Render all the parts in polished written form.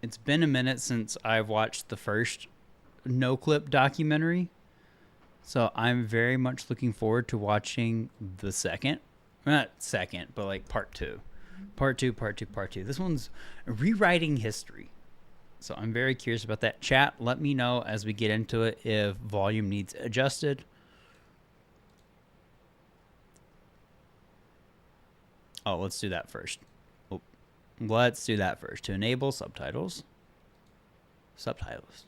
it's been a minute since I've watched the first NoClip documentary, so I'm very much looking forward to watching the second. Not second, but like part two. Part two, part two, part two. This one's rewriting history. So I'm very curious about that. Chat, let me know as we get into it if volume needs adjusted. Oh, let's do that first. Oh, let's do that first. To enable subtitles. Subtitles.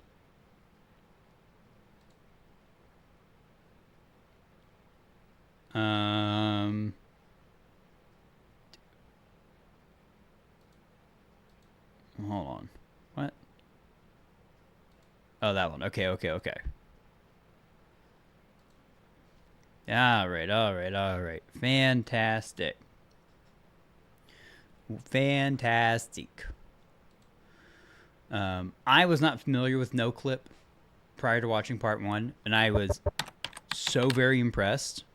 Hold on. What? Oh, that one. Okay. All right. Fantastic. I was not familiar with NoClip prior to watching part one, and I was so very impressed.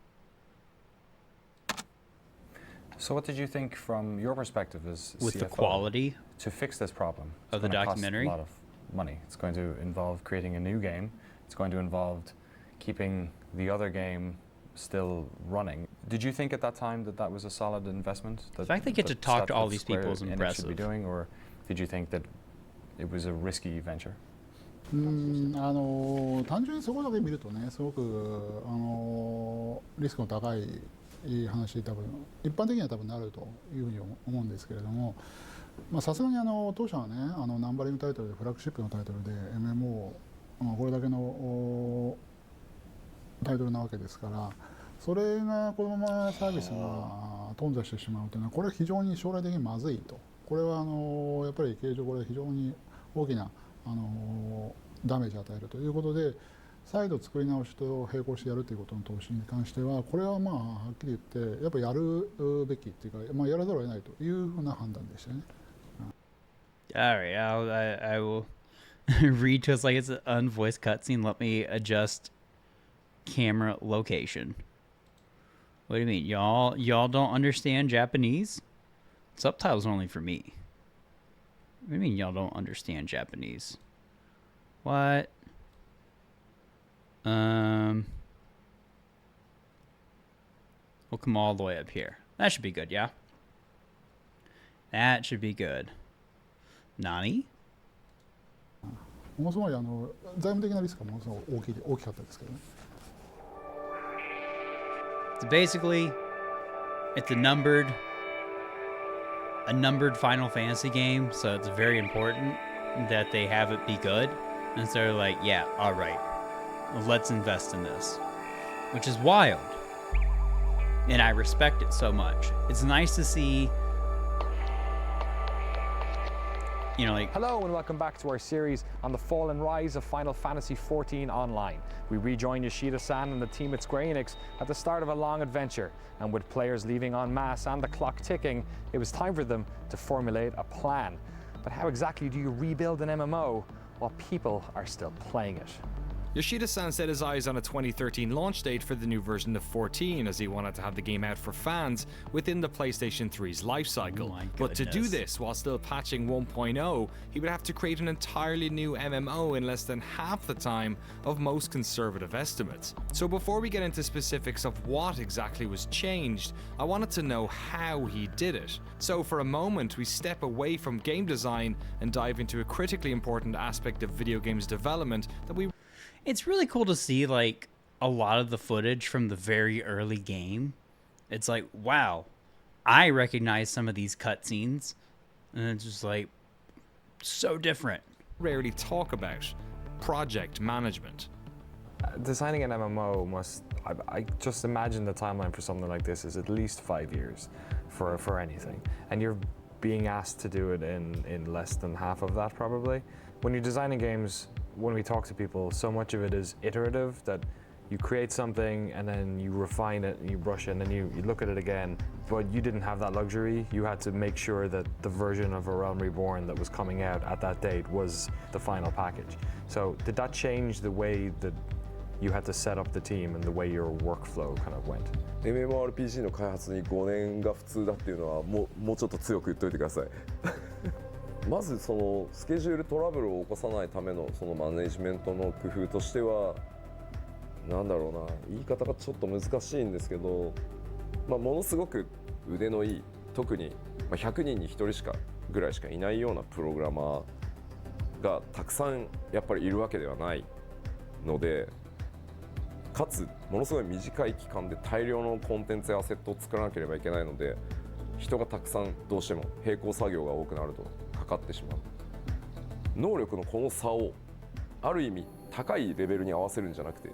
So what did you think from your perspective as with CFO, the quality to fix this problem of the documentary? Cost a lot of money. It's going to involve creating a new game. It's going to involve keeping the other game still running. Did you think at that time that that was a solid investment? The fact they get to talk to all these people is impressive. Should be doing, or did you think that it was a risky venture? 単純にそこだけ見るとね、すごくリスクの高い話多分一般的には多分なるというふうに思うんですけれども、さすがに当社はね、ナンバリングタイトルでフラッグシップのタイトルで MMO、これだけのタイトルなわけですから、それがこのままサービスが頓挫してしまうというのはこれは非常に将来的にまずいと。これはやっぱり経営上これは非常に大きなダメージを与えるということで、再度作り直しと並行してやるということの投資に関しては、これははっきり言ってやっぱりやるべきっていうか、やらざるを得ないというふうな判断でしたね。Alright, I will read to us like it's an unvoiced cutscene. Let me adjust camera location. What do you mean? Y'all don't understand Japanese? Subtitles are only for me. What do you mean y'all don't understand Japanese? What? We'll come all the way up here. That should be good, yeah? That should be good. Nani? ものすごい財務的なリスクがものすごい大きかったですけどね。So basically, it's a numbered Final Fantasy game, so it's very important that they have it be good. And so they're like, yeah, all right, let's invest in this, which is wild. And I respect it so much. It's nice to see, like... Hello and welcome back to our series on the fall and rise of Final Fantasy XIV Online. We rejoin Yoshida-san and the team at Square Enix at the start of a long adventure, and with players leaving en masse and the clock ticking, it was time for them to formulate a plan. But how exactly do you rebuild an MMO while people are still playing it? Yoshida-san set his eyes on a 2013 launch date for the new version of 14, as he wanted to have the game out for fans within the PlayStation 3's lifecycle. But to do this while still patching 1.0, he would have to create an entirely new MMO in less than half the time of most conservative estimates. So before we get into specifics of what exactly was changed, I wanted to know how he did it. So for a moment, we step away from game design and dive into a critically important aspect of video games development that we... It's really cool to see, like, a lot of the footage from the very early game. It's like, wow, I recognize some of these cutscenes. And it's just, like, so different. Rarely talk about project management. Designing an MMO I just imagine the timeline for something like this is at least 5 years for anything. And you're being asked to do it in less than half of that, probably. When you're designing games, when we talk to people, so much of it is iterative, that you create something and then you refine it and you brush it and then you look at it again. But you didn't have that luxury. You had to make sure that the version of A Realm Reborn that was coming out at that date was the final package. So did that change the way that you had to set up the team and the way your workflow kind of went? MMORPG の開発に5年が普通だっていうのはもうちょっと強く言っといてください。まずそのスケジュールトラブルを起こさないためのそのマネジメントの工夫としては、なんだろうな、言い方がちょっと難しいんですけど、ものすごく腕のいい、特に100人に1人ぐらいしかいないようなプログラマーがたくさんやっぱりいるわけではないので、かつものすごい短い期間で大量のコンテンツやアセットを作らなければいけないので、人がたくさんどうしても並行作業が多くなるとかかってしまう。能力のこの差をある意味高いレベルに合わせるんじゃなくて、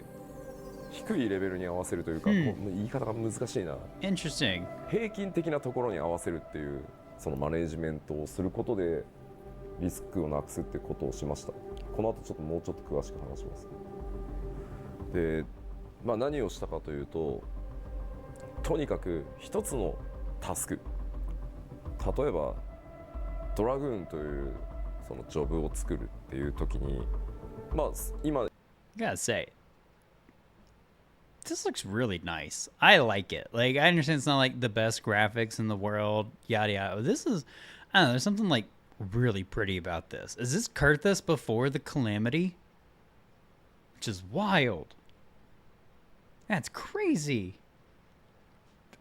低いレベルに合わせるというか、言い方が難しいな。Interesting. 平均的なところに合わせるっていうそのマネジメントをすることでリスクをなくすってことをしました。この後ちょっともうちょっと詳しく話します。で、何をしたかというと、とにかく一つのタスク、例えばドラグーンというそのジョブを作るっていう時に、今 Gotta say, this looks really nice. I like it. Like, I understand it's not like the best graphics in the world, yada yada. This is, I don't know, there's something like really pretty about this. Is this Kurthus before the Calamity? Which is wild. That's crazy.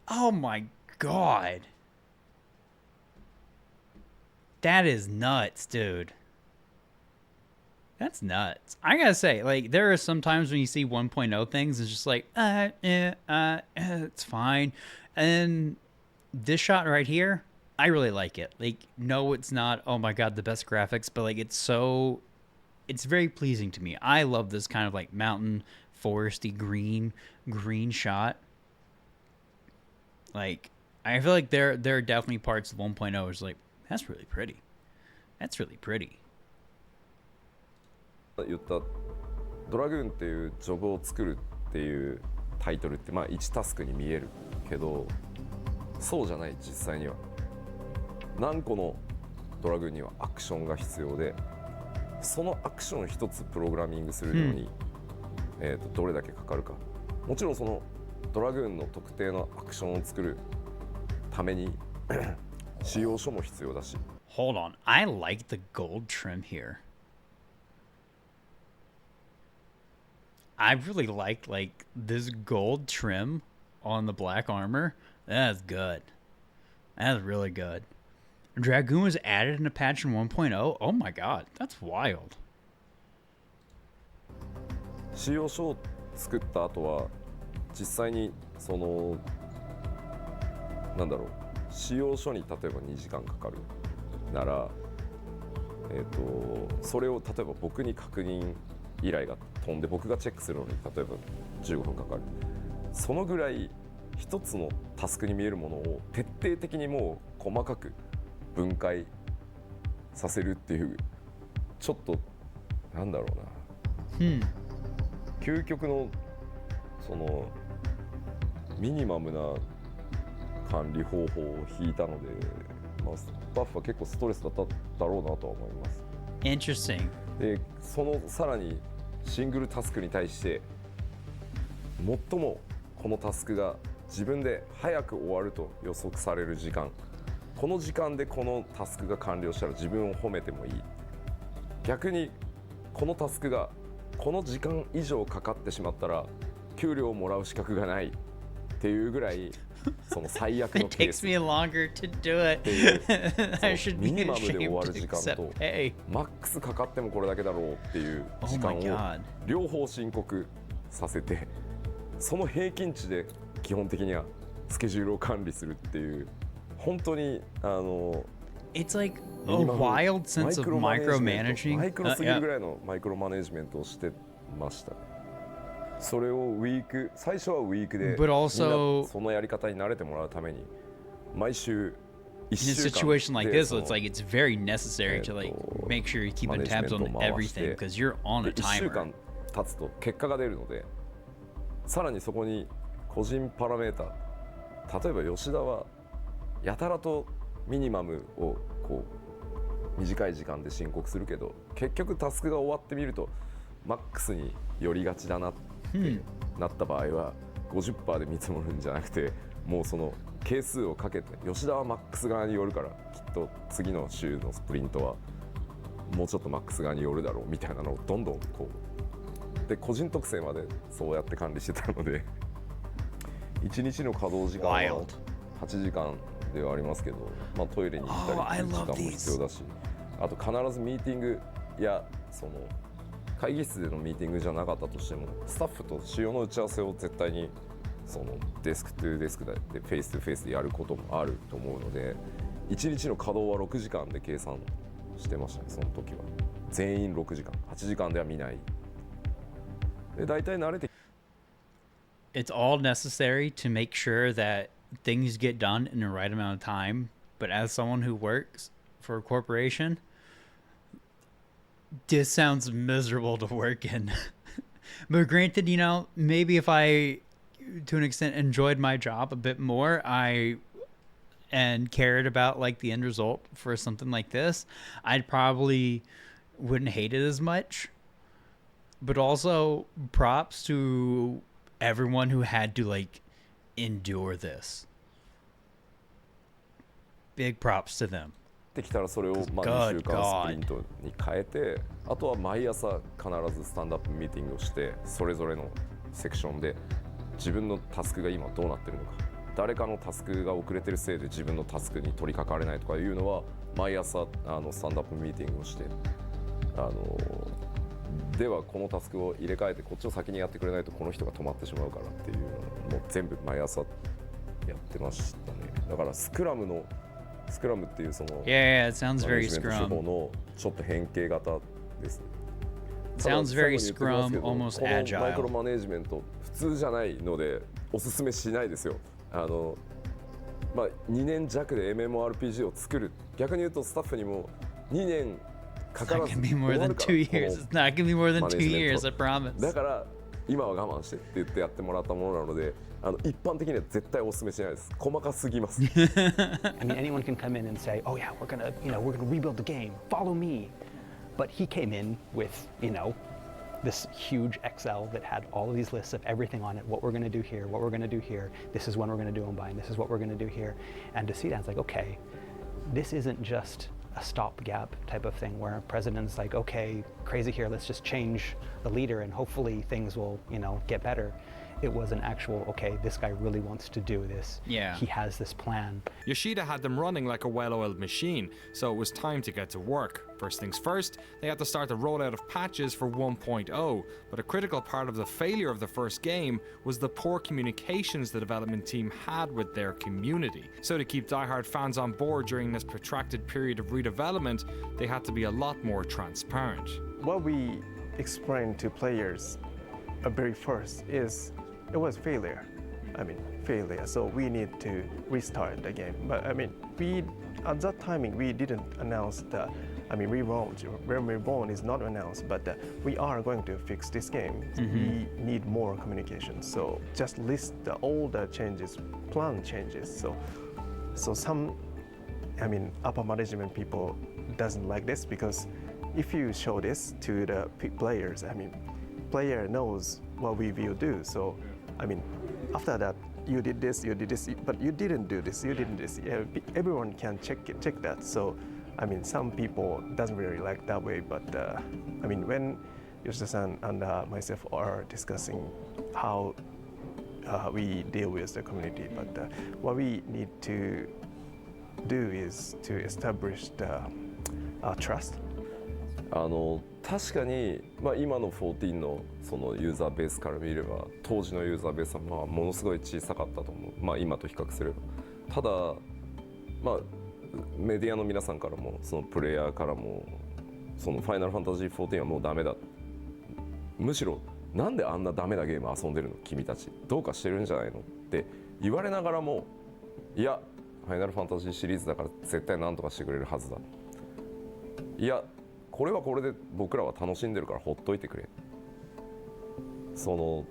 Oh my god. That is nuts, dude. That's nuts. I gotta say, like, there are some times when you see 1.0 things, it's just like, it's fine. And this shot right here, I really like it. Like, no, it's not, oh my god, the best graphics, but like, it's very pleasing to me. I love this kind of like mountain, foresty, green shot. Like, I feel like there are definitely parts of 1.0 is like, that's really pretty. That's really pretty. 言ったドラグーンっていうジョブを作るっていうタイトルって1タスクに見えるけど、そうじゃない。実際には何個のドラグーンにはアクションが必要で、そのアクション一つプログラミングするのに、どれだけかかるか。もちろんそのドラグーンの特定のアクションを作るために仕様書も必要だし。 Hold on, I like the gold trim here. I really like this gold trim on the black armor. That's good. That's really good. Dragoon was added in a patch in 1.0. Oh my god, that's wild. 仕様書を作った後は実際にその仕様書に例えば2時間かかるなら、それを例えば僕に確認依頼が飛んで僕がチェックするのに例えば15分かかる。そのぐらい一つのタスクに見えるものを徹底的にもう細かく分解させるっていう、ちょっと究極のそのミニマムな管理方法を引いたので、スタッフは結構ストレスだっただろうなとは思います。Interesting. で、そのさらにシングルタスクに対して最もこのタスクが自分で早く終わると予測される時間、この時間でこのタスクが完了したら自分を褒めてもいい。逆にこのタスクがこの時間以上かかってしまったら給料をもらう資格がないっていうぐらい、その最悪の It ケー takes ス me longer to do it. っていう I そう should ミ be ニマムで終わ ashamed る to 時間 accept と pay. マックスかかってもこれだけだろうっていう時 Oh 間 my を god. 両方申告させて、その平均値で基本的にはスケジュールを管理するっていう、本当にIt's like ミ a ニマム wild sense of マイクロ micromanaging. マイクロすぎる Yeah. ぐらいのマイクロマネジメントをしてました。それをウィーク、最初はウィークで But also- みんなそのやり方に慣れてもらうために毎週1 In a 週間 situation like で this, その it's like it's very necessary to like make sure you're keeping tabs on マネジメントを回して everything because you're on a で1週 timer. 間経つと結果が出るので、さらにそこに個人パラメータ、例えば吉田はやたらとミニマムをこう短い時間で申告するけど、結局タスクが終わってみるとマックスに寄りがちだなってなった場合は 50% で見積もるんじゃなくて、もうその係数をかけて、吉田はマックス側に寄るからきっと次の週のスプリントはもうちょっとマックス側に寄るだろうみたいなのをどんどんこうで個人特性までそうやって管理してたので1日の稼働時間は8時間ではありますけど、まあ、トイレに行ったりする時間も必要だし、あと必ずミーティングやその会議室でのミーティングじゃなかったとしてもスタッフと仕様の打ち合わせを絶対にそのデスクトゥデスクでフェイストゥフェイスでやることもあると思うので1日の稼働は6時間で計算してましたね。その時は全員6時間8時間では見ないで大体慣れて It's all necessary to make sure that things get done in the right amount of time, but as someone who works for a corporation, this sounds miserable to work in. But granted, you know, maybe if I to an extent enjoyed my job a bit more, and cared about like the end result for something like this, I'd probably wouldn't hate it as much. But also props to everyone who had to like endure this. Big props to them. できたらそれをまあ2週間スプリントに変えて、あとは毎朝必ずスタンドアップミーティングをしてそれぞれのセクションで自分のタスクが今どうなってるのか、誰かのタスクが遅れてるせいで自分のタスクに取り掛かれないとかいうのは毎朝スタンドアップミーティングをしてではこのタスクを入れ替えてこっちを先にやってくれないとこの人が止まってしまうからっていうのをもう全部毎朝やってましたね。だからスクラムっていうその Yeah, it sounds マネ very ジメント手法 Scrum. のちょっと変形型ですね。 Sounds very Scrum, この almost マイクロ agile. マネジメント普通じゃないのでおすすめしないですよ。まあ、2年弱で MMORPG を作る、逆に言うとスタッフにも2年か It's から not ず gonna be 終 more わ than るか 2 ら years. It's not gonna be more than 2 years, I だ promise. から今は我慢してって言ってやってもらったものなので一般的には絶対お勧めしないです。細かすぎます。 I mean, anyone can come in and say, "Oh yeah, we're gonna rebuild the game. Follow me." But he came in with, this huge Excel that had all of these lists of everything on it. What we're gonna do here, what we're gonna do here. This is when we're gonna do them by, and this is what we're gonna do here. And to see that, it's like, okay, this isn't just a stopgap type of thing where a president's like, okay, crazy here. Let's just change the leader, and hopefully things will, get better. It was an actual, okay, this guy really wants to do this. Yeah. He has this plan. Yoshida had them running like a well-oiled machine, so it was time to get to work. First things first, they had to start the rollout of patches for 1.0, but a critical part of the failure of the first game was the poor communications the development team had with their community. So to keep diehard fans on board during this protracted period of redevelopment, they had to be a lot more transparent. What we explained to players very first is it was failure. Failure. So we need to restart the game. But at that timing we didn't announce the. Reborn is not announced, but we are going to fix this game. We need more communication. So just list all the changes, plan changes. So some, upper management people doesn't like this because if you show this to the players, player knows what we will do. So, after that, you did this, but you didn't do this, you didn't this. Everyone can check that. So, some people doesn't really like that way. But when Yoshida-san and myself are discussing how we deal with the community, but what we need to do is to establish the trust. 確かに、今の14のそのユーザーベースから見れば当時のユーザーベースはものすごい小さかったと思う、今と比較すれば。ただ、メディアの皆さんからもそのプレイヤーからもそのファイナルファンタジー14はもうダメだ、むしろなんであんなダメなゲーム遊んでるの君たちどうかしてるんじゃないのって言われながらも、いやファイナルファンタジーシリーズだから絶対何とかしてくれるはずだ、いやこれはこれで僕らは楽しんでるからほっといてくれ。その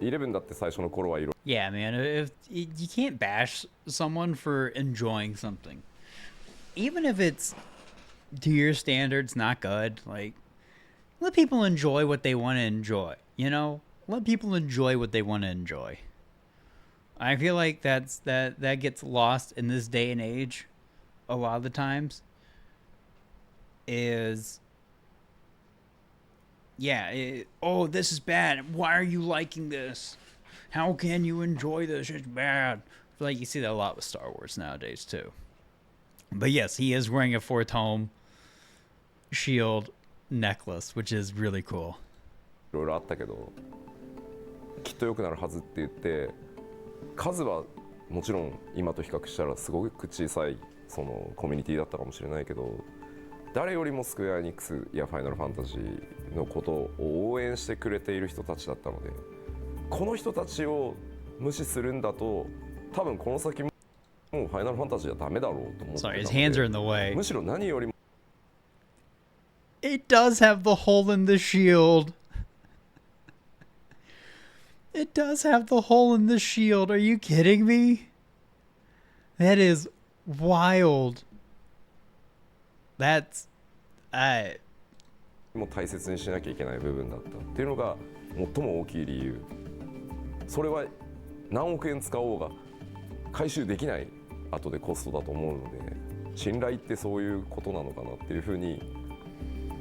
11だって最初の頃はいろ。 Yeah, man. If you can't bash someone for enjoying something, even if it's to your standards not good. Like, let people enjoy what they want to enjoy. Let people enjoy what they want to enjoy. I feel like that gets lost in this day and age a lot of the times. Is oh, this is bad. Why are you liking this? How can you enjoy this? It's bad. I feel like you see that a lot with Star Wars nowadays too. But yes, he is wearing a Fourth Home shield necklace, which is really cool. いろいろあったけど、きっと良くなるはずって言って、数はもちろん今と比較したらすごく小さいそのコミュニティだったかもしれないけど、誰よりもスクエア・エニックスやファイナルファンタジーのことを応援してくれている人たちだったので、この人たちを無視するんだと、多分この先もうファイナルファンタジーはダメだろうと思ってたので、 Sorry, his hands are in the way. むしろ何よりも It does have the hole in the shield. It does have the hole in the shield. Are you kidding me? That is wild. That's も大切にしなきゃいけない部分だったっていうのが最も大きい理由。それは何億円使おうが回収できない後でコストだと思うので、信頼ってそういうことなのかなっていうふうに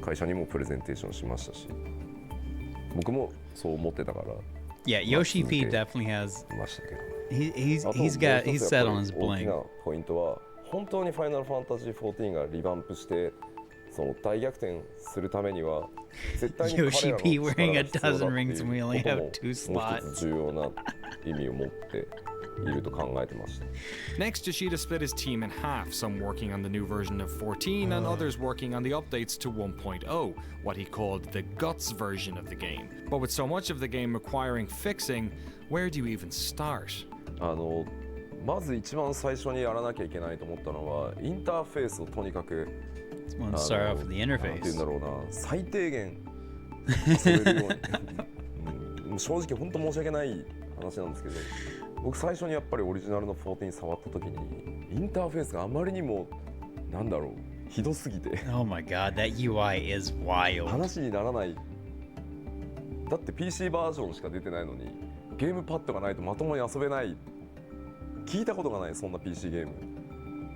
会社にもプレゼンテーションしましたし、僕もそう思ってたから。Yeah, Yoshi P definitely has. ましたけど。He's あと set on his 大き bling. なポイントは本当にファイナルファンタジー14がリバンプしてその大逆転するためには絶対に彼らの Yoshi P 力が wearing a 必要だ dozen ってい rings う and we only こと have も two もう一 slots. つ重要な意味を持っていると考えてました。 Next, Yoshida split his team in half, some working on the new version of 14 and others working on the updates to 1.0, what he called the guts version of the game. But with so much of the game requiring fixing, where do you even start? まず一番最初にやらなきゃいけないと思ったのはインターフェースをとにかく Let's start off with the なんて言うん interface. だろうな、最低限遊べるように正直本当申し訳ない話なんですけど、僕最初にやっぱりオリジナルの14触った時にインターフェースがあまりにもなんだろうひどすぎて Oh my god, that UI is wild. 話にならない。だって PC バージョンしか出てないのにゲームパッドがないとまともに遊べない。聞いたことがないそんな PC ゲーム。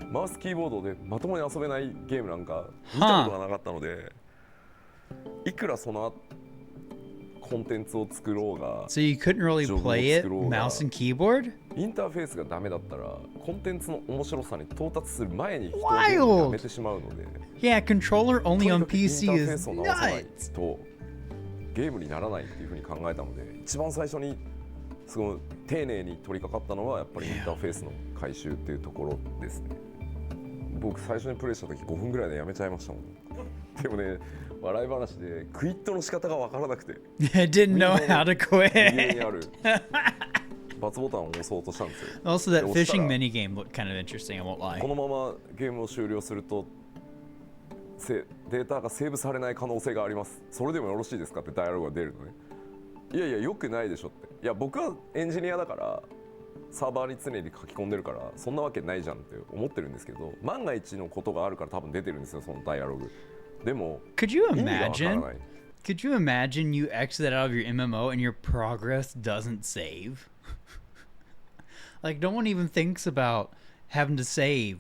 マウスキーボードでまともに遊べないゲームなんか見たことがなかったので、いくらそのコンテンツを作ろうが So you couldn't really play it mouse and keyboard? インターフェースがダメだったらコンテンツの面白さに到達する前に人を Wild! やめてしまうので、 Yeah, controller と only に on かくインタ PC ーフェー is スを直さない nuts. とゲームにならないっていうふうに考えたので、一番最初にすごい丁寧に取り掛かったのはやっぱりインターフェースの改修っていうところですね。僕最初にプレイした時5分ぐらいでやめちゃいましたもん。でもね、笑い話でクイットの仕方が分からなくて I didn't know how to 右上に quit. ある×ボタンを押そうとしたんですよ。 Also, that で押した fishing ら mini game looked kind of interesting, I won't lie. このままゲームを終了するとデータがセーブされない可能性があります。それでもよろしいですかってダイアログが出るのね。いやいやよくないでしょって。いや僕はエンジニアだからサーバーに常に書き込んでるからそんなわけないじゃんって思ってるんですけど、万が一のことがあるから多分出てるんですよそのダイアログ。でも Could you 意味がわから imagine? ない。 Could you imagine you exit out of your MMO and your progress doesn't save? Like, no one even thinks about having to save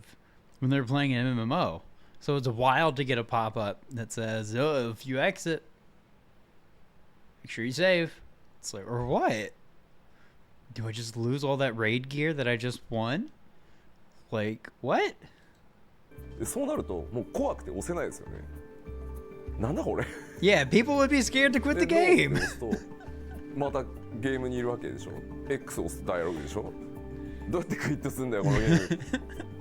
when they're playing an MMO. So it's wild to get a pop-up that says, oh, if you exit, make sure you save. It's like, or what? Do I just lose all that raid gear that I just won? Like, what? でそうなるともう怖くて押せないですよね。なんだこれ。 Yeah, people would be scared to quit the で game. ノーって押すとまたゲームにいるわけでしょ。X 押すとダイアログでしょ。どうやってクイットするんだよこのゲーム。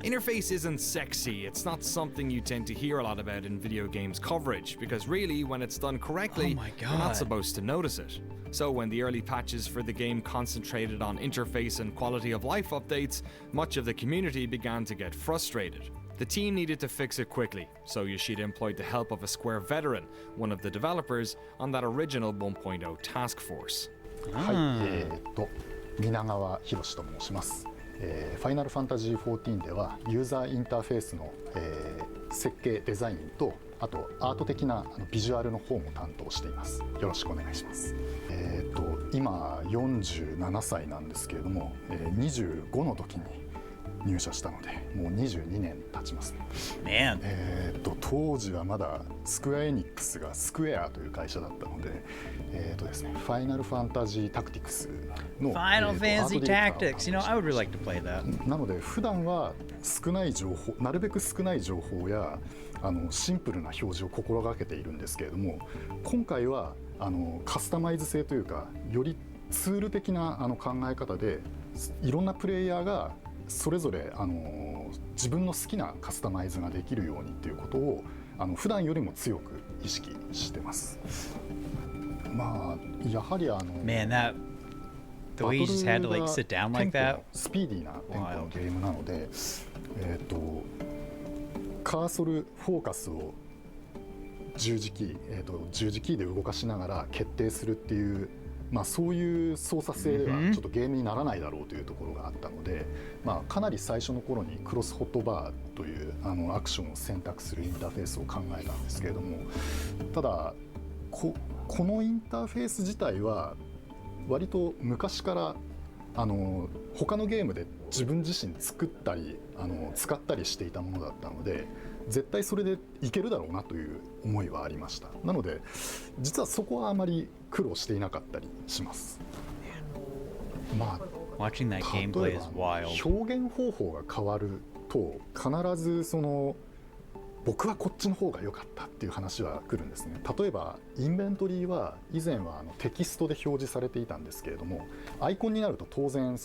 Interface isn't sexy. It's not something you tend to hear a lot about in video games coverage, because really, when it's done correctly, Oh my you're not God. supposed to notice it. So when the early patches for the game concentrated on interface and quality of life updates, much of the community began to get frustrated. The team needed to fix it quickly, so Yoshida employed the help of a Square veteran, one of the developers, on that original 1.0 task force. 皆川博と申します。ファイナルファンタジー14ではユーザーインターフェースの設計デザインとあとアート的なビジュアルの方も担当しています。よろしくお願いします。今47歳なんですけれども、25の時に入社したのでもう22年経ちますね。当時はまだスクエアエニックスがスクエアという会社だったので、ですね、ファイナルファンタジータクティクスの Final Fantasy Tactics. You know, I would really like to play that. なので普段は少ない情報、なるべく少ない情報やシンプルな表示を心がけているんですけれども、今回はカスタマイズ性というかよりツール的な考え方でいろんなプレイヤーがそれぞれ自分の好きなカスタマイズができるようにっていうことを普段よりも強く意識してます。まあやはりMan, that the way you just had to like sit down like that. スピーディーなテンポのゲームなので、カーソルフォーカスを十字キーで動かしながら決定するっていう、まあ、そういう操作性ではちょっとゲームにならないだろうというところがあったので、まあ、かなり最初の頃にクロスホットバーというアクションを選択するインターフェースを考えたんですけれども、ただこのインターフェース自体は割と昔から他のゲームで自分自身作ったり使ったりしていたものだったので、絶対それでいけるだろうなという思いはありました。なので実はそこはあまり苦労していなかったりします。まあ、Watching that gameplay is wild. 表現方法が変わると必ず僕はこっちの方が良かったっていう話は来るんですね。例えばインベントリーは以前はテキストで表示されていたんですけれども、アイコンになると当然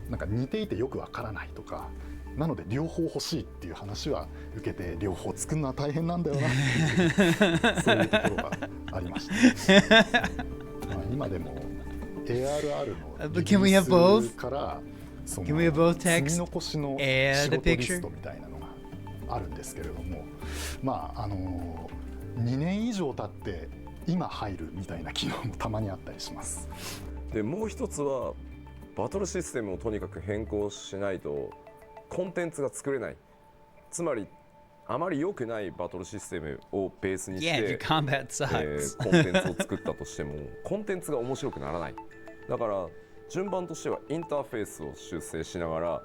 なんか似ていてよくわからないとか、なので両方欲しいっていう話は受けて、両方作るのは大変なんだよなっていうそういうところがありました。まあ今でも ARR のリリースから積み残しの仕事リストみたいなのがあるんですけれども、まあ2年以上経って今入るみたいな機能もたまにあったりします。でもう一つはバトルシステムをとにかく変更しないとコンテンツが作れない。つまりあまり良くないバトルシステムをベースにして、コンテンツを作ったとしてもコンテンツが面白くならない。だから順番としてはインターフェースを修正しながら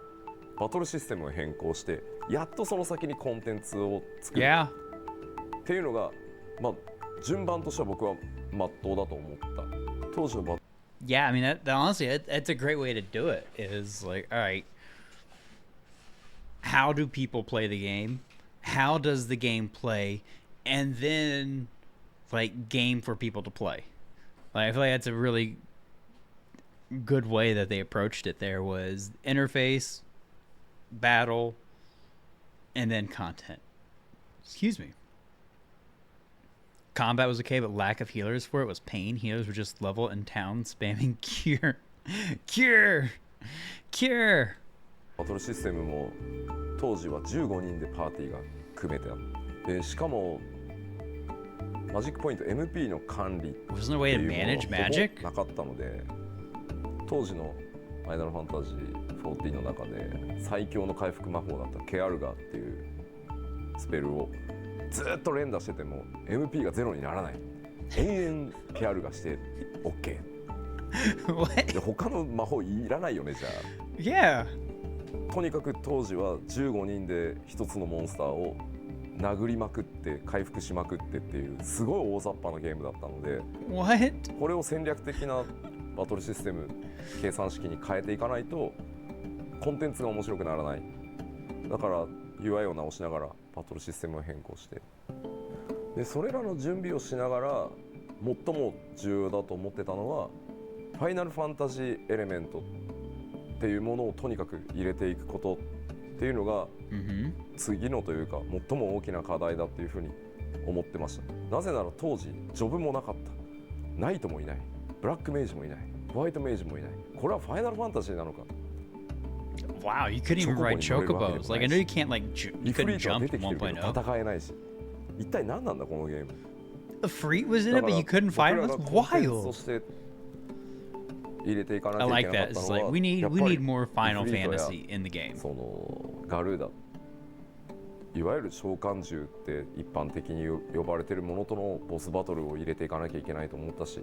バトルシステムを変更して、やっとその先にコンテンツを作るっていうのが、まあ順番としては僕は真っ当だと思った。当時のYeah, I mean that honestly, that's a great way to do it. Is like, all right, how do people play the game? How does the game play? And then, like, game for people to play. Like, I feel like that's a really good way that they approached it. There was interface, battle, and then content. Excuse me. Combat was okay, but lack of healers for it was pain. Healers were just level in town spamming cure. Cure! Cure! バトルシステムも当時は15人でパーティーが組めてあって、しかもマジックポイント MP の管理っていうものがなかったので、当時のファイナルファンタジー14の中で最強の回復魔法だったケアルガーっていうスペルをずっと連打してても MP がゼロにならない。延々ケアルガーして OK で他の魔法いらないよねじゃあ。とにかく当時は15人で一つのモンスターを殴りまくって回復しまくってっていうすごい大雑把なゲームだったので、これを戦略的なバトルシステム計算式に変えていかないとコンテンツが面白くならない。だから UI を直しながらバトルシステムを変更して、でそれらの準備をしながら最も重要だと思ってたのはファイナルファンタジーエレメントっていうものをとにかく入れていくことっていうのが次のというか最も大きな課題だっていうふうに思ってました。なぜなら当時ジョブもなかった、ナイトもいない、ブラックメイジもいない、ホワイトメイジもいない。これはファイナルファンタジーなのか。Wow, you couldn't even ride chocobos. Like I know you can't like you couldn't jump 1.0. 戦えないし、一体何なんだこのゲーム。A Freet was in it, but you couldn't fight him. That's wild. I like that. It's like we need more Final Fantasy in the game. そのガルーダ、いわゆる召喚獣って一般的に呼ばれてるものとのボスバトルを入れていかなきゃいけないと思ったし、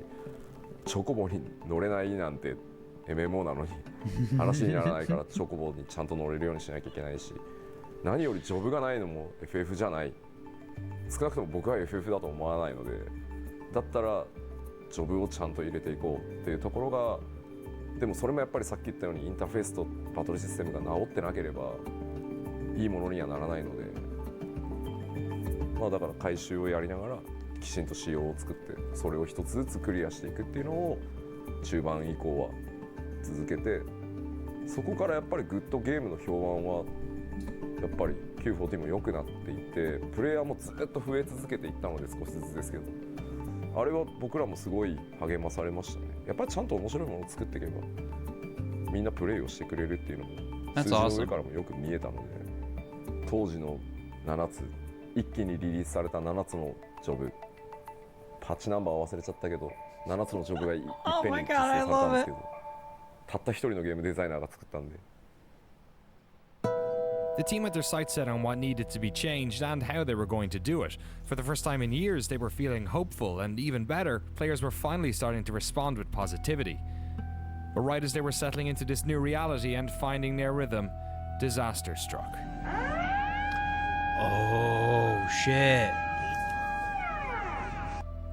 チョコボに乗れないなんて MMO なのに話にならないからチョコボにちゃんと乗れるようにしなきゃいけないし、何よりジョブがないのも FF じゃない。少なくとも僕は FF だと思わないので、だったらジョブをちゃんと入れていこうっていうところが、でもそれもやっぱりさっき言ったようにインターフェースとバトルシステムが治ってなければいいものにはならないので、まあだから回収をやりながらきちんと仕様を作って、それを一つずつクリアしていくっていうのを中盤以降は続けて、そこからやっぱりグッドゲームの評判はやっぱり Q40 も良くなっていて、プレイヤーもずっと増え続けていったので、少しずつですけど、あれは僕らもすごい励まされましたね。やっぱりちゃんと面白いものを作っていけばみんなプレイをしてくれるっていうのも数字の上からもよく見えたので、当時の7つ一気にリリースされた7つのジョブ、パッチナンバーは忘れちゃったけど7つのジョブがいっぺんに実装されたんですけど、たった一人のゲームデザイナーが作ったんで。The team had their sights set on what needed to be changed and how they were going to do it. For the first time in years, they were feeling hopeful, and even better, players were finally starting to respond with positivity. But right as they were settling into this new reality and finding their rhythm, disaster struck. Oh, shit.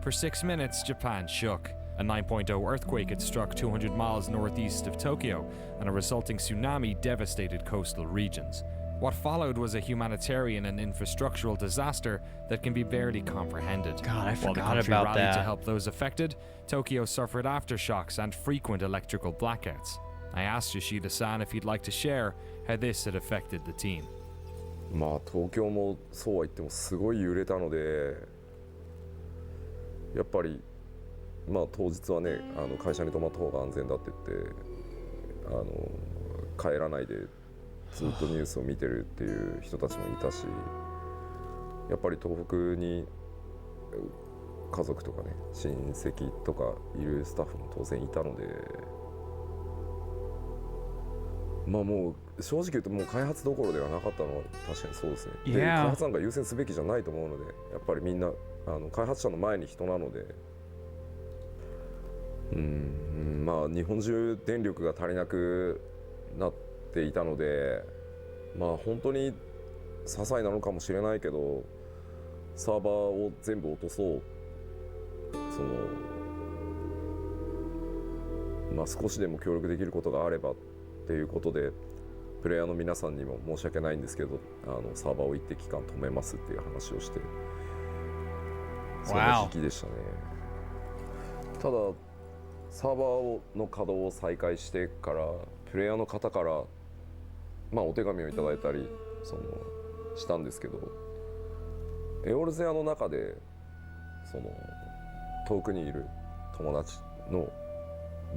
For 6 minutes, Japan shook. A 9.0 earthquake had struck 200 miles northeast of Tokyo, and a resulting tsunami devastated coastal regions. What followed was a humanitarian and infrastructural disaster that can be barely comprehended. God, I While the forgot country about rallied that. to help those affected, Tokyo suffered aftershocks and frequent electrical blackouts. I asked Yoshida-san if he'd like to share how this had affected the team. まあ東京もそうは言ってもすごい揺れたので、やっぱりまあ当日はね、会社に泊まった方が安全だって言って帰らないでずっとニュースを見てるっていう人たちもいたし、やっぱり東北に家族とかね親戚とかいるスタッフも当然いたので、まあもう正直言うともう開発どころではなかったのは確かにそうですね。で、開発なんか優先すべきじゃないと思うので、やっぱりみんな開発者の前に人なので、まあ日本中電力が足りなくなっていたので、まあ本当に些細なのかもしれないけど、サーバーを全部落とそう、まあ少しでも協力できることがあればっていうことで、プレイヤーの皆さんにも申し訳ないんですけど、サーバーを一定期間止めますっていう話をして、そんな時期でしたね。ただサーバーの稼働を再開してからプレイヤーの方からまあお手紙をいただいたりしたんですけど、エオルゼアの中で遠くにいる友達の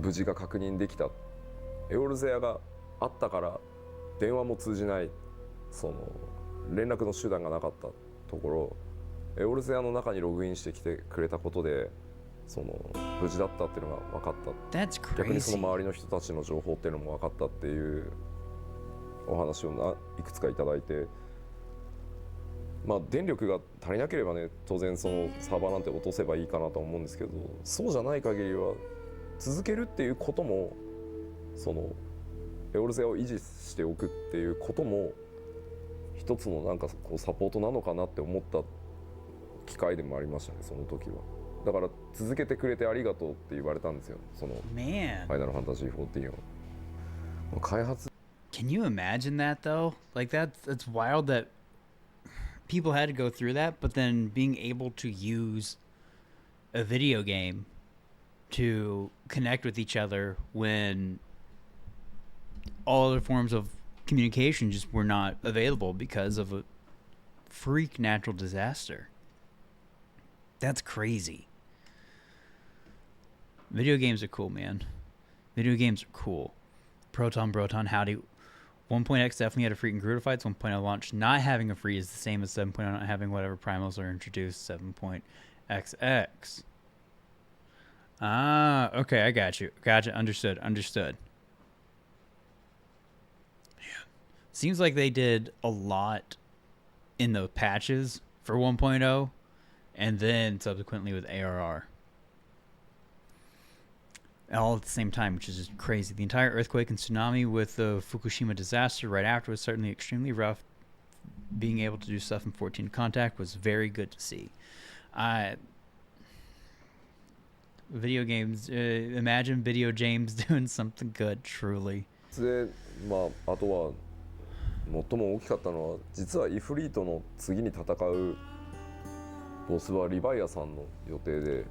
無事が確認できた。エオルゼアがあったから電話も通じない、連絡の手段がなかったところ、エオルゼアの中にログインしてきてくれたことで無事だったっていうのが分かった。逆にその周りの人たちの情報っていうのも分かったっていうお話をいくつかいただいて、まあ電力が足りなければね、当然サーバーなんて落とせばいいかなと思うんですけど、そうじゃない限りは続けるっていうこともエオルゼアを維持しておくっていうことも一つのなんかサポートなのかなって思った機会でもありましたね、その時は。だから続けてくれてありがとうって言われたんですよ、ファイナルファンタジー14を開発。 Can you imagine that though? Like that's wild that people had to go through that, but then being able to use a video game to connect with each other when all other forms of communication just were not available because of a freak natural disaster. That's crazy. Video games are cool, man. Video games are cool. Proton, howdy. 1.x definitely had a freaking Garuda fights. 1.0 launch not having a free is the same as 7.0 not having whatever primals are introduced. 7.xx. Ah, okay, I got you. Gotcha, understood. Man. Seems like they did a lot in the patches for 1.0 and then subsequently with ARR. All at the same time, which is just crazy. The entire earthquake and tsunami with the Fukushima disaster right after was certainly extremely rough. Being able to do stuff in 14 contact was very good to see. Video games, imagine Video James doing something good, truly. で、まあ、あとは最も大きかったのは実はイフリートの次に戦うボスはリヴァイアさんの予定で、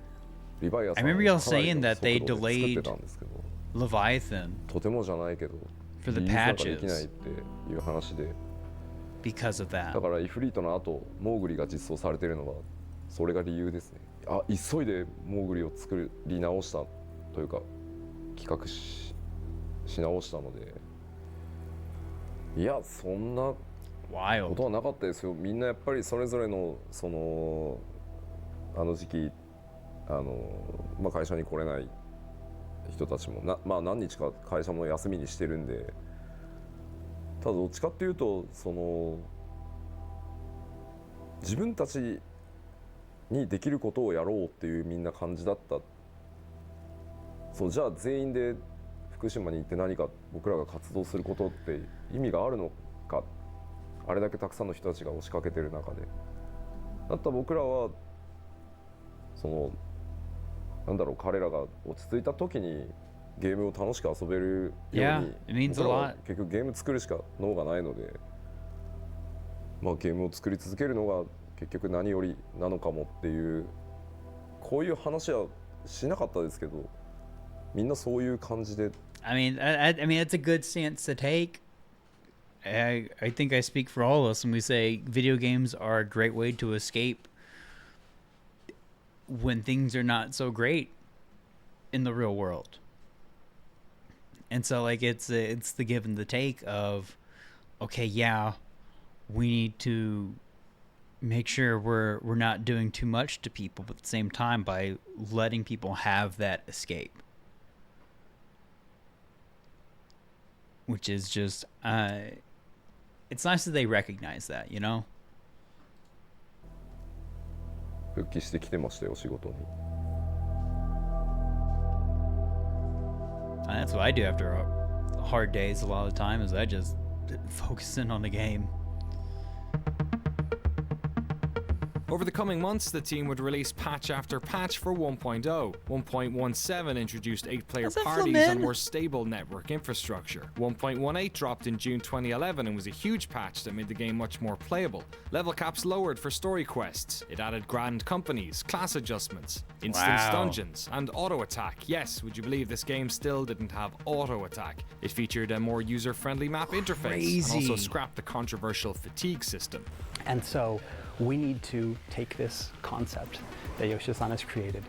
リヴァイアさん I は remember y'all かなり saying の that 速 they 度で作って delayed たんですけど、 Leviathan とてもじゃないけど for the リリースなんかできない patches っていう話で、 because of だ that. からイフリートの後モーグリが実装されているのはそれが理由ですね。急いでモーグリを作り直したというか企画し直したので、いやそんなこ Wild. とはなかったですよ。みんなやっぱりそれぞれのその時期まあ、会社に来れない人たちもまあ、何日か会社も休みにしてるんで、ただどっちかっていうとその自分たちにできることをやろうっていうみんな感じだった。そうじゃあ全員で福島に行って何か僕らが活動することって意味があるのか、あれだけたくさんの人たちが押しかけてる中で、だったら僕らはそのなんだろう、彼らが落ち着いた時にゲームを楽しく遊べるよう Yeah, に it means 僕 a らは lot. 結局ゲーム作るしか脳がないので、まあ、ゲームを作り続けるのが結局何よりなのかもっていう、こういう話はしなかったですけど、みんなそういう感じで。 I mean, I mean, it's a good stance to take. I think I speak for all of us when we say video games are a great way to escape when things are not so great in the real world. And so, like, it's the give and the take of, okay, yeah, we need to make sure we're not doing too much to people, but at the same time by letting people have that escape. Which is just, it's nice that they recognize that, you know? 復帰してきてましたよ、仕事に。 And that's what I do after hard days a lot of the time, is I just focus in on the game. Over the coming months, the team would release patch after patch for 1.0. 1.17 introduced 8-player How's that parties feel, man? and more stable network infrastructure. 1.18 dropped in June 2011 and was a huge patch that made the game much more playable. Level caps lowered for story quests. It added grand companies, class adjustments, instance Wow. dungeons, and auto attack. Yes, would you believe this game still didn't have auto attack? It featured a more user-friendly map interface and also Crazy. scrapped the controversial fatigue system. And so we need to take this concept that Yoshida-san has created.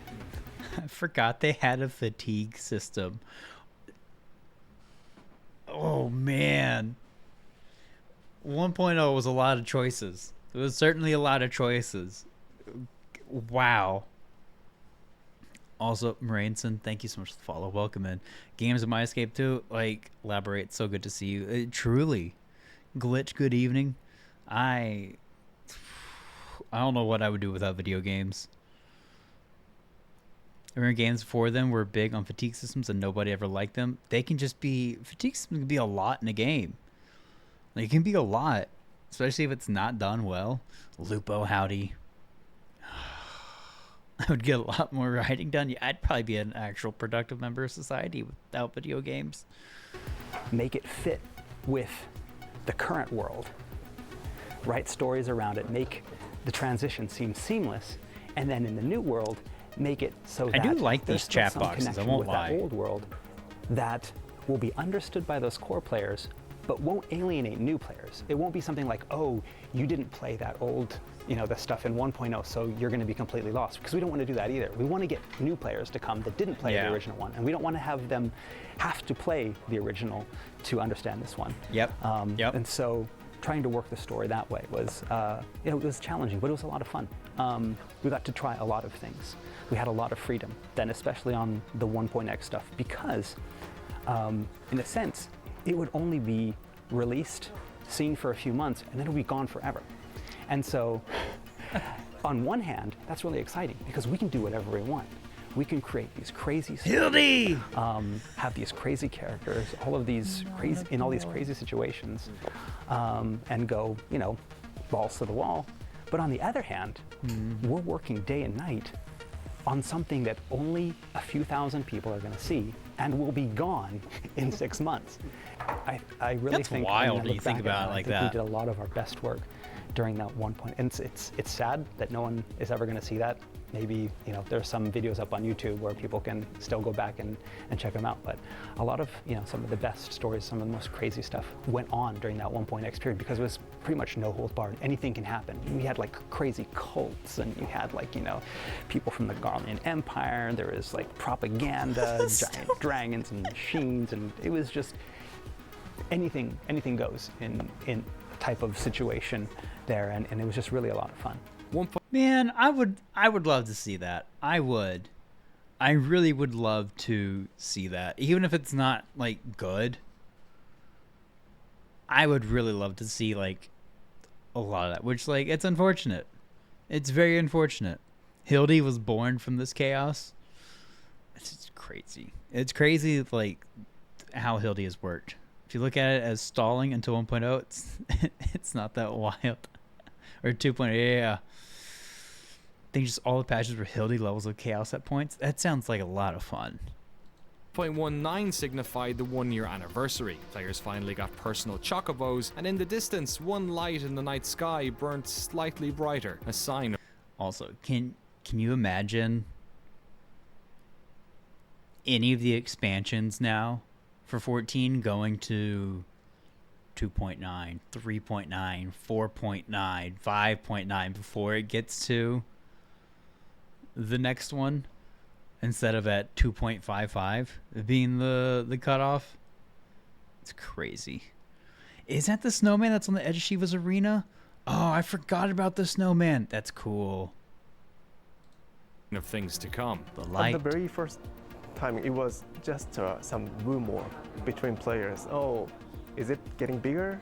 I forgot they had a fatigue system. Oh, man. 1.0 was a lot of choices. It was certainly a lot of choices. Wow. Also, Morainson, thank you so much for the follow. Welcome in. Games of My Escape 2, like, elaborate. So good to see you. Truly. Glitch, good evening. I don't know what I would do without video games. I remember games before them were big on fatigue systems and nobody ever liked them. They can just be, fatigue systems can be a lot in a game. Like, it can be a lot, especially if it's not done well. Lupo, howdy. I would get a lot more writing done. Yeah, I'd probably be an actual productive member of society without video games. Make it fit with the current world. Write stories around it. Make the transition seem seamless. And then in the new world, make it so I that do like there's these still chat some boxes, I connection won't with lie. that old world that will be understood by those core players, but won't alienate new players. It won't be something like, oh, you didn't play that old, the stuff in 1.0, so you're going to be completely lost. Because we don't want to do that either. We want to get new players to come that didn't play Yeah. the original one, and we don't want to have them have to play the original to understand this one. Yep. Yep. And so trying to work the story that way was, it was challenging, but it was a lot of fun. We got to try a lot of things. We had a lot of freedom, then especially on the 1.x stuff, because in a sense, it would only be released, seen for a few months, and then it would be gone forever. And so, on one hand, that's really exciting because we can do whatever we want. We can create these crazy Hildy! Have these crazy characters, all of these crazy in all these crazy situations, and go, you know, balls to the wall. But on the other hand, we're working day and night on something that only a few thousand people are going to see and will be gone in 6 months. I really That's think wild I mean, I when you look think back about at it like I think that. we did a lot of our best work during that one point. And it's sad that no one is ever going to see that. Maybe, you know, there's some videos up on YouTube where people can still go back and check them out. But a lot of, you know, some of the best stories, some of the most crazy stuff went on during that 1.x period because it was pretty much no holds barred. Anything can happen. We had like crazy cults, and you had like, you know, people from the Garlean Empire. There was like propaganda, giant dragons and machines, and it was just anything goes in a type of situation there, and it was just really a lot of fun. Man, I would love to see that. I would. I really would love to see that. Even if it's not like good. I would really love to see like a lot of that, which like it's unfortunate. It's very unfortunate. Hildy was born from this chaos. It's just crazy. It's crazy like how Hildy has worked. If you look at it as stalling until 1.0, it's not that wild. Or 2.0, yeah. I think just all the patches were Hildy levels of chaos at points. That sounds like a lot of fun. 1.19 signified the 1-year anniversary. Players finally got personal chocobos, and in the distance, one light in the night sky burnt slightly brighter, a sign of... Also, can you imagine any of the expansions now for 14 going to 2.9, 3.9, 4.9, 5.9 before it gets to the next one, instead of at 2.55 being the cutoff? It's crazy. Is that the snowman that's on the edge of Shiva's arena? Oh, I forgot about the snowman. That's cool. of things to come. The light. At the very first time, it was just some rumor between players. Oh, is it getting bigger?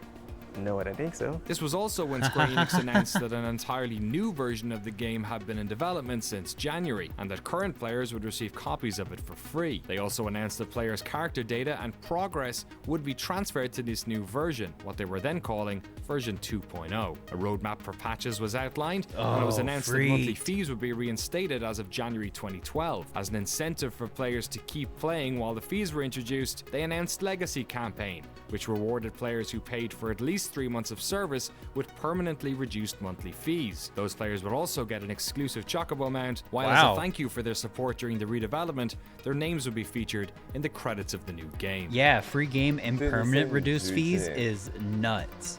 No, I don't think so. This was also when Square Enix announced that an entirely new version of the game had been in development since January, and that current players would receive copies of it for free. They also announced that players' character data and progress would be transferred to this new version, what they were then calling version 2.0. A roadmap for patches was outlined, and it was announced that monthly fees would be reinstated as of January 2012. As an incentive for players to keep playing while the fees were introduced, they announced Legacy Campaign, which rewarded players who paid for at least 3 months of service with permanently reduced monthly fees. Those players would also get an exclusive Chocobo mount, while as a thank you for their support during the redevelopment, their names would be featured in the credits of the new game. Yeah, free game and permanent reduced fees is nuts.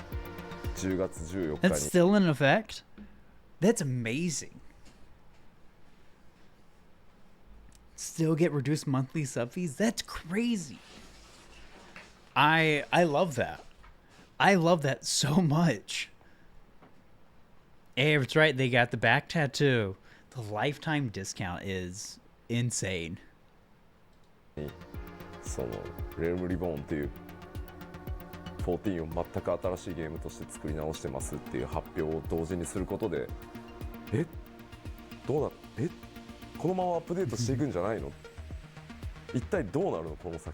That's still in effect? That's amazing. Still get reduced monthly sub fees? That's crazy. I love that. I love that so much. Hey, that's right. They got the back tattoo. The lifetime discount is insane. そのレームリボーンっていう14を全く新しいゲームとして作り直してますっていう発表を同時にすることで、どうなる？このままアップデートしていくんじゃないの？一体どうなるのこの先？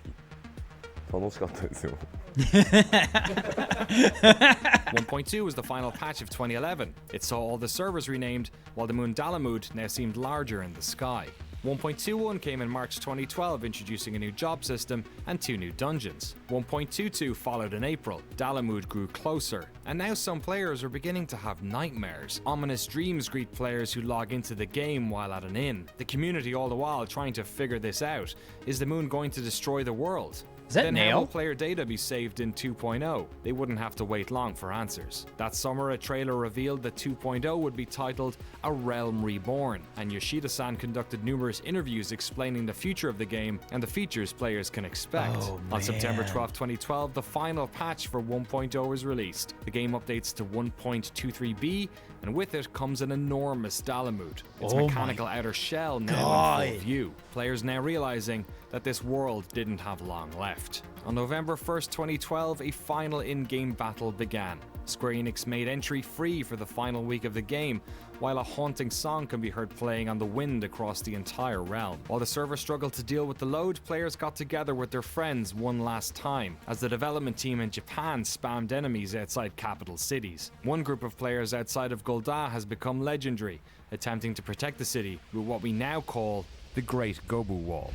楽しかったですよ。1.2 was the final patch of 2011. It saw all the servers renamed, while the moon Dalamud now seemed larger in the sky. 1.21 came in March 2012, introducing a new job system and 2 new dungeons. 1.22 followed in April. Dalamud grew closer, and now some players are beginning to have nightmares. Ominous dreams greet players who log into the game while at an inn. The community all the while trying to figure this out. Is the moon going to destroy the world? Is that Then Nail? how will player data be saved in 2.0? They wouldn't have to wait long for answers. That summer, a trailer revealed that 2.0 would be titled A Realm Reborn, and Yoshida-san conducted numerous interviews explaining the future of the game and the features players can expect. On September 12, 2012, the final patch for 1.0 was released. The game updates to 1.23b, and with it comes an enormous Dalamud, its mechanical outer shell now in full view. Players now realizing that this world didn't have long left. Rift. On November 1st, 2012, a final in-game battle began. Square Enix made entry free for the final week of the game, while a haunting song can be heard playing on the wind across the entire realm. While the server struggled to deal with the load, players got together with their friends one last time, as the development team in Japan spammed enemies outside capital cities. One group of players outside of Gul'dan has become legendary, attempting to protect the city with what we now call the Great Gobu Wall.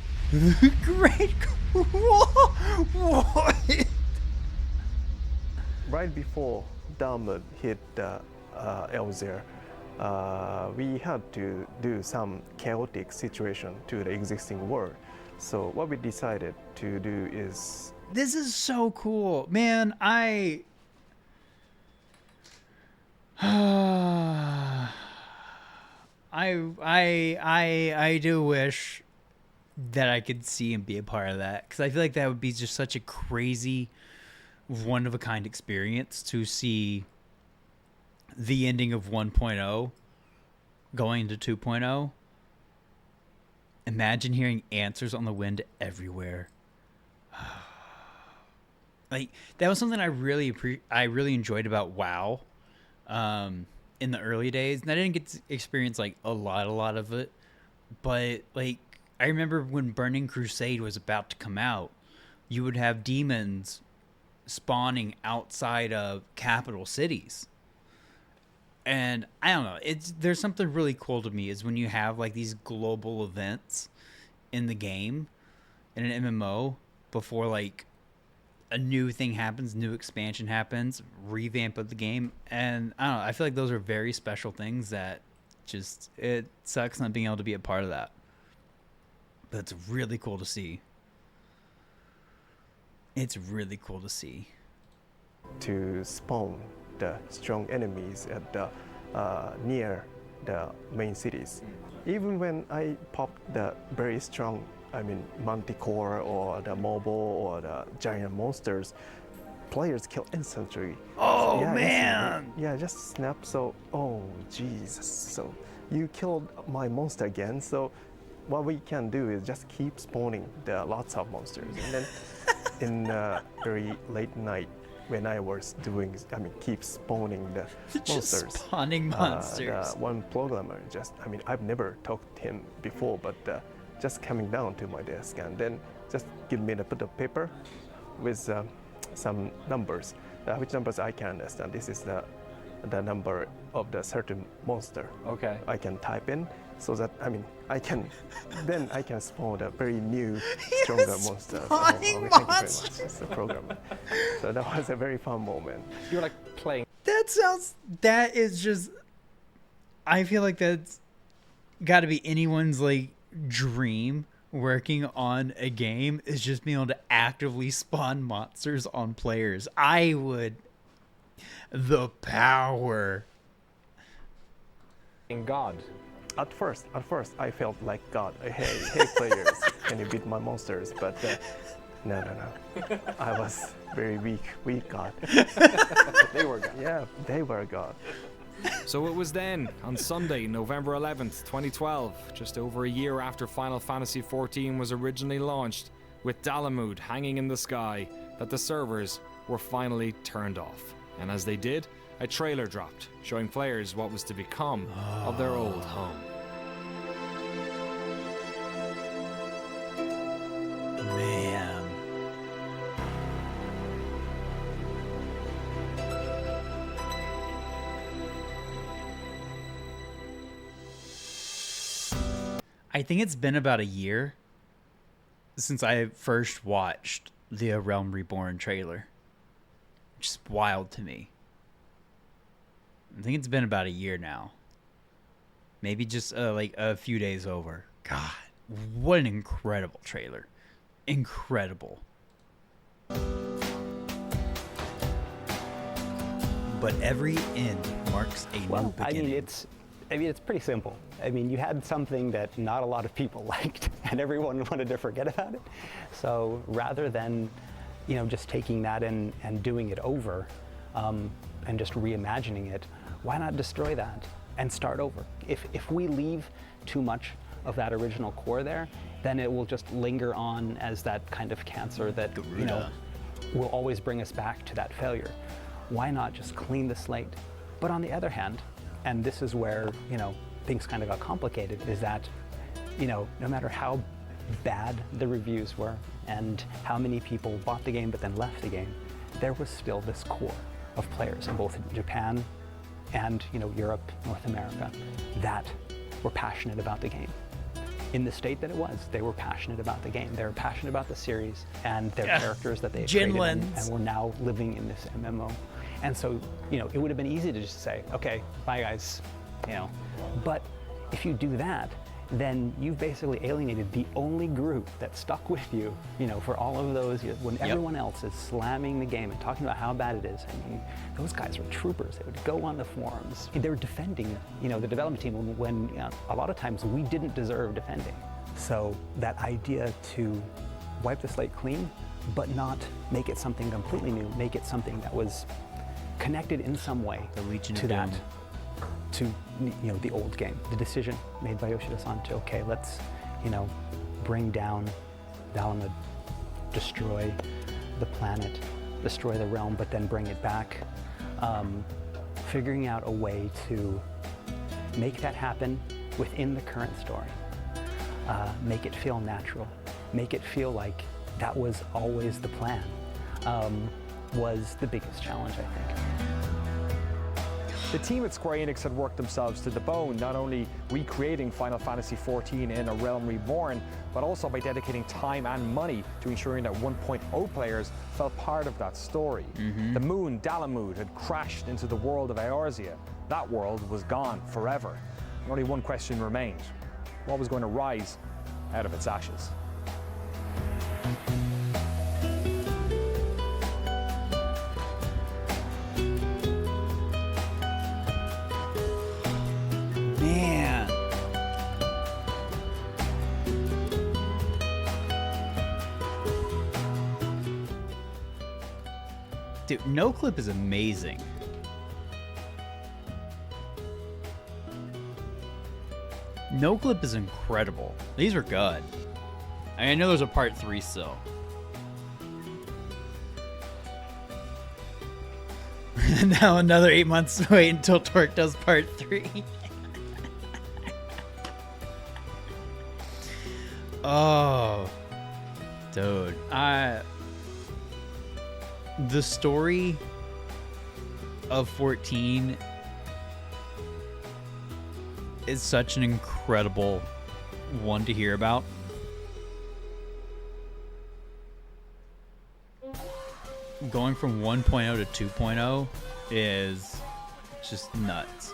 Great Wall? What? Right before Dalmud hit Elzir, we had to do some chaotic situation to the existing world. So what we decided to do is... This is so cool. Man, I do wish that I could see and be a part of that, because I feel like that would be just such a crazy, one-of-a-kind experience to see the ending of 1.0 going to 2.0. Imagine hearing answers on the wind everywhere. Like, that was something I really enjoyed about WoW in the early days, and I didn't get to experience like a lot of it, but like I remember when Burning Crusade was about to come out, you would have demons spawning outside of capital cities. And I don't know, there's something really cool to me is when you have like these global events in the game, in an MMO, before like a new thing happens, new expansion happens, revamp of the game. And I don't know, I feel like those are very special things that just, it sucks not being able to be a part of that. But it's really cool to see. It's really cool to see. To spawn the strong enemies at the near the main cities. Even when I popped the very strong, Manticore or the mobile or the giant monsters, players kill instantly. Oh, yeah, man! Instantly. Yeah, just snap. So, oh Jesus! So you killed my monster again. So what we can do is just keep spawning the lots of monsters, and then in very late night, when I was keep spawning the monsters. Just spawning monsters. One programmer I've never talked to him before, but just coming down to my desk and then just give me a bit of paper with some numbers, which numbers I can understand. This is the number of the certain monster. Okay. I can type in so that I can spawn a very new, stronger monster. Spawning thank you very much. monsters. It's a programmer. So that was a very fun moment. You're like playing. That is just, I feel like that's got to be anyone's like dream working on a game, is just being able to actively spawn monsters on players. The power. In God. At first, I felt like God. Hey players, can you beat my monsters? But no. I was very weak God. They were God. Yeah, they were God. So it was then, on Sunday, November 11th, 2012, just over a year after Final Fantasy XIV was originally launched, with Dalamud hanging in the sky, that the servers were finally turned off. And as they did, a trailer dropped, showing players what was to become of their old home. Man. I think it's been about a year since I first watched the Realm Reborn trailer. Which is wild to me. I think it's been about a year now. Maybe just like a few days over. God, what an incredible trailer. Incredible. But every end marks a new beginning. It's pretty simple. You had something that not a lot of people liked, and everyone wanted to forget about it. So rather than, just taking that and doing it over, and just reimagining it, why not destroy that and start over? If we leave too much of that original core there, then it will just linger on as that kind of cancer that will always bring us back to that failure. Why not just clean the slate? But on the other hand, and this is where things kind of got complicated, is that no matter how bad the reviews were and how many people bought the game but then left the game, there was still this core of players in both Japan and Europe, North America, that were passionate about the game. In the state that it was, they were passionate about the game. They were passionate about the series and their characters that they had created and were now living in this MMO. And so, it would have been easy to just say, okay, bye guys, But if you do that, then you've basically alienated the only group that stuck with you, for all of those years, when everyone else is slamming the game and talking about how bad it is. I mean, those guys were troopers. They would go on the forums. They were defending, the development team when a lot of times we didn't deserve defending. So that idea to wipe the slate clean, but not make it something completely new, make it something that was connected in some way to that. To the old game, the decision made by Yoshida-san to let's bring down Dalamud, destroy the planet, destroy the realm, but then bring it back. Figuring out a way to make that happen within the current story, make it feel natural, make it feel like that was always the plan, was the biggest challenge, I think. The team at Square Enix had worked themselves to the bone, not only recreating Final Fantasy XIV in A Realm Reborn, but also by dedicating time and money to ensuring that 1.0 players felt part of that story. The moon, Dalamud, had crashed into the world of Eorzea. That world was gone forever. And only one question remained. What was going to rise out of its ashes? Dude, NoClip is amazing. NoClip is incredible. These are good. I know there's a part 3 still. Now another 8 months to wait until Torque does part 3. Oh, dude. The story of 14 is such an incredible one to hear about. Going from 1.0 to 2.0 is just nuts.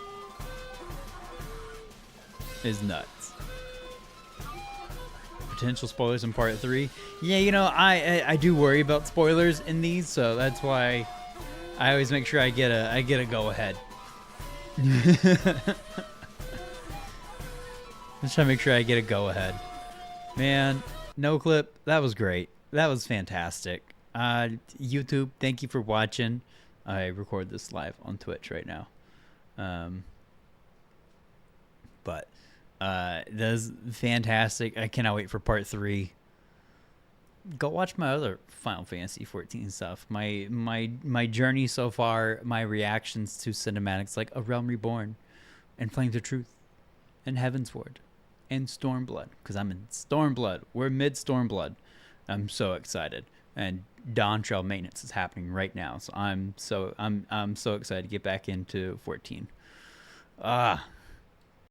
Is nuts. Potential spoilers in part 3. Yeah, I do worry about spoilers in these, so that's why I always make sure I get a go ahead. Just trying to make sure I get a go ahead. Man, NoClip, that was great. That was fantastic. YouTube, thank you for watching. I record this live on Twitch right now. But that's fantastic. I cannot wait for part 3. Go watch my other Final Fantasy 14 stuff. My journey so far, my reactions to cinematics like A Realm Reborn and Flames of Truth and Heavensward and Stormblood, because I'm in Stormblood. We're mid Stormblood. I'm so excited. And Dawn Trail maintenance is happening right now, so I'm so excited to get back into 14.